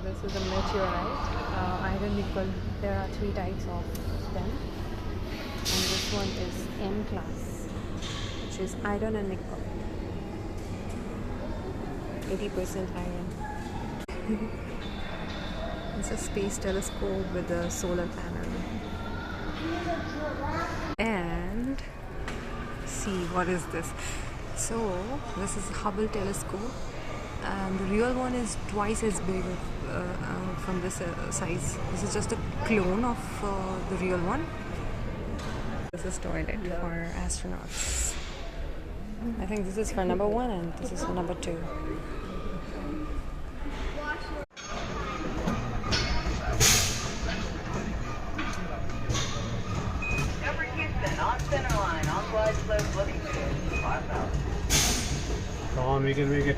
This is a meteorite, iron nickel. There are three types of them, and this one is M class, which is iron and nickel. 80% iron. It's a space telescope with a solar panel. And see, what is this? So this is Hubble telescope, and the real one is twice as big from this size. This is just a clone of the real one. This is toilet for astronauts. I think this is for number 1 and this is for number 2. Number Houston, on center line, on glide slope, looking good. 5,000. Come on, we can make it.